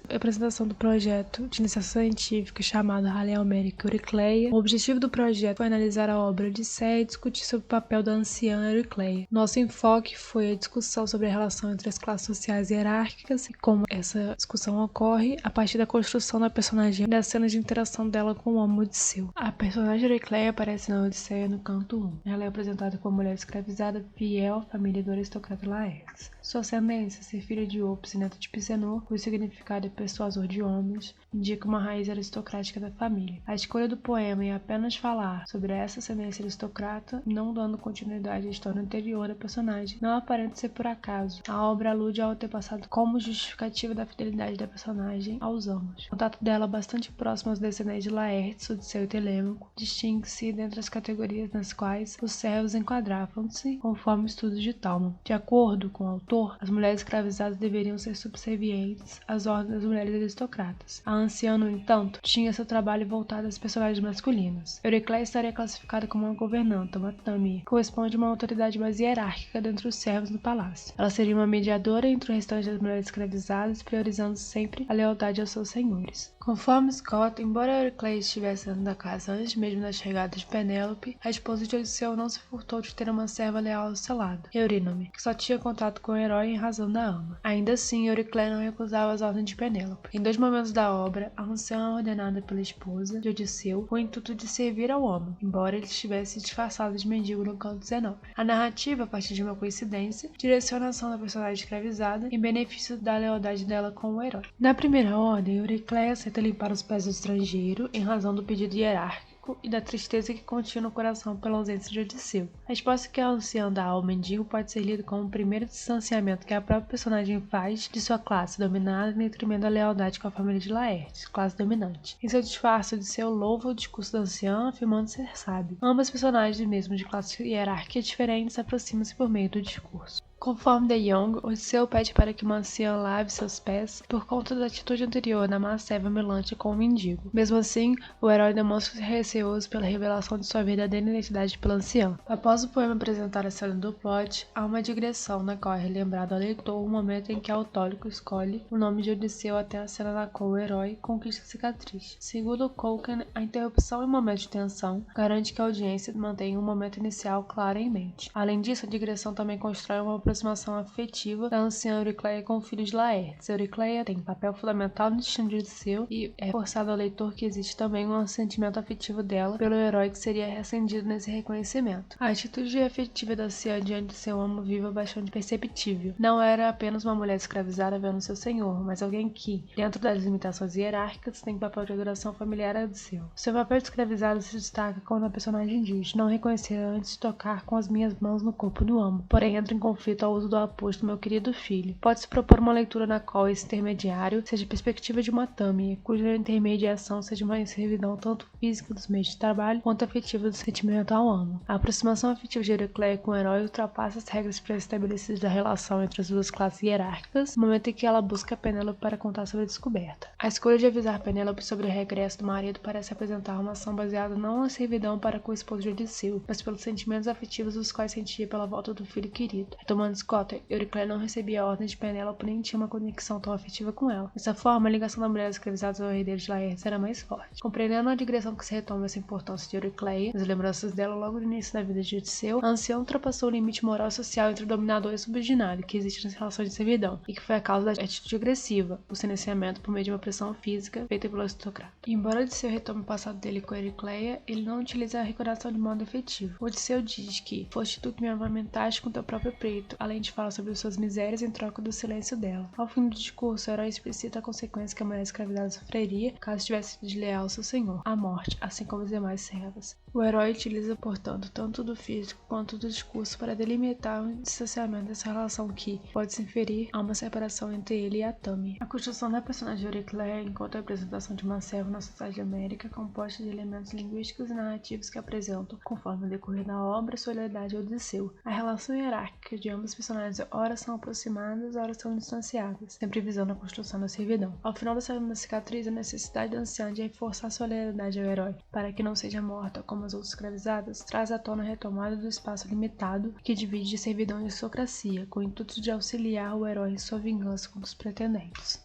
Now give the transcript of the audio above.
A apresentação do projeto de iniciação científica chamado Halley Almeric Eurykleia. O objetivo do projeto foi analisar a obra Odisseia e discutir sobre o papel da anciã Eurykleia. Nosso enfoque foi a discussão sobre a relação entre as classes sociais hierárquicas e como essa discussão ocorre a partir da construção da personagem e das cenas de interação dela com o homem Odisseu. A personagem Eurykleia aparece na Odisseia no canto 1. Ela é apresentada como mulher escravizada, fiel à família do aristocrata Laertes. Sua ascendência, ser filha de Opis e neta de Pisenor, cujo significado é persuasor de homens, indica uma raiz aristocrática da família. A escolha do poema é apenas falar sobre essa ascendência aristocrata, não dando continuidade à história anterior da personagem, não aparenta ser por acaso. A obra alude ao antepassado como justificativa da fidelidade da personagem aos ambos. O contato dela, bastante próximo aos descendentes de Laertes, Odisseu e Telêmaco, distingue-se dentre as categorias nas quais os servos enquadravam-se conforme estudos de Talma. De acordo com o autor, as mulheres escravizadas deveriam ser subservientes às ordens das mulheres aristocratas. A anciã, no entanto, tinha seu trabalho voltado às personagens masculinas. Eurykleia estaria classificada como uma governanta, uma Tami, que corresponde a uma autoridade mais hierárquica dentre os servos no palácio. Ela seria uma mediadora entre o restante das mulheres escravizadas, priorizando sempre a lealdade aos seus senhores. Conforme Scott, embora Eurykleia estivesse dentro da casa antes mesmo da chegada de Penélope, a esposa de Odisseu não se furtou de ter uma serva leal ao seu lado, Eurínome, que só tinha contato com o herói em razão da ama. Ainda assim, Eurykleia não recusava as ordens de Penélope. Em 2 momentos da obra, a anciã é ordenada pela esposa de Odisseu com o intuito de servir ao homem, embora ele estivesse disfarçado de mendigo no canto 19. A narrativa, a partir de uma coincidência, direciona a ação da personagem escravizada em benefício da lealdade dela com o herói. Na primeira ordem, Eurykleia aceita limpar os pés do estrangeiro em razão do pedido hierárquico e da tristeza que continha no coração pela ausência de Odisseu. A resposta que a anciã dá ao mendigo pode ser lida como o primeiro distanciamento que a própria personagem faz de sua classe dominada em detrimento da lealdade com a família de Laertes, classe dominante. Em seu disfarce, Odisseu louva o discurso da anciã, afirmando ser sábio. Ambas personagens, mesmo de classe hierárquica diferentes, aproximam-se por meio do discurso. Conforme De Jong, Odisseu pede para que uma anciã lave seus pés por conta da atitude anterior da má serva melante com o mendigo. Mesmo assim, o herói demonstra-se receoso pela revelação de sua verdadeira identidade pela anciã. Após o poema apresentar a cena do plot, há uma digressão na qual é relembrado ao leitor o momento em que Autólico escolhe o nome de Odisseu até a cena na qual o herói conquista a cicatriz. Segundo Culkin, a interrupção em momentos de tensão garante que a audiência mantenha um momento inicial claro em mente. Além disso, a digressão também constrói uma aproximação afetiva da anciã Eurykleia com o filho de Laertes. Eurykleia tem papel fundamental no destino de Odisseu e é forçado ao leitor que existe também um sentimento afetivo dela pelo herói que seria reacendido nesse reconhecimento. A atitude afetiva da anciã diante de seu amo vivo é bastante perceptível. Não era apenas uma mulher escravizada vendo seu senhor, mas alguém que, dentro das limitações hierárquicas, tem papel de adoração familiar a Odisseu. Seu papel de escravizado se destaca quando a personagem diz: "Não reconhecer antes de tocar com as minhas mãos no corpo do amo", porém entra em conflito ao uso do aposto meu querido filho. Pode-se propor uma leitura na qual esse intermediário seja a perspectiva de uma Tami, cuja intermediação seja uma servidão tanto física dos meios de trabalho quanto afetiva do sentimento ao amo. A aproximação afetiva de Eurykleia com o herói ultrapassa as regras pré-estabelecidas da relação entre as duas classes hierárquicas, no momento em que ela busca Penélope para contar sobre a descoberta. A escolha de avisar Penélope sobre o regresso do marido parece apresentar uma ação baseada não na servidão para com o esposo de Odisseu, mas pelos sentimentos afetivos os quais sentia pela volta do filho querido. Retomando Scott, Eurykleia não recebia ordens de Penélope nem tinha uma conexão tão afetiva com ela. Dessa forma, a ligação da mulher escravizada ao herdeiro de Laertes era mais forte. Compreendendo a digressão que se retoma essa importância de Eurykleia, as lembranças dela logo no início da vida de Odisseu, a anciã ultrapassou o limite moral e social entre o dominador e o subordinado que existe nas relações de servidão, e que foi a causa da atitude agressiva, o silenciamento por meio de uma pressão física feita pelo aristocrata. Embora Odisseu retome o passado dele com Eurykleia, ele não utiliza a recordação de modo efetivo. Odisseu diz que: "Foste tu que me amamentaste com teu próprio peito", além de falar sobre suas misérias em troca do silêncio dela. Ao fim do discurso, o herói explicita a consequência que a mulher escravizada sofreria caso estivesse desleal ao seu senhor, a morte, assim como os demais servas. O herói utiliza, portanto, tanto do físico quanto do discurso para delimitar um distanciamento dessa relação que pode se inferir a uma separação entre ele e a Tami. A construção da personagem Eurykleia, enquanto a representação de uma serva na sociedade américa, é composta de elementos linguísticos e narrativos que apresentam, conforme o decorrer da obra, sua lealdade a Odisseu. A relação hierárquica de ambos os personagens ora são aproximadas, ora são distanciadas, sempre visando a construção da servidão. Ao final da segunda cicatriz, a necessidade da anciã de reforçar sua lealdade ao herói, para que não seja morta como as outras escravizadas, traz à tona a retomada do espaço limitado que divide servidão e aristocracia, com o intuito de auxiliar o herói em sua vingança contra os pretendentes.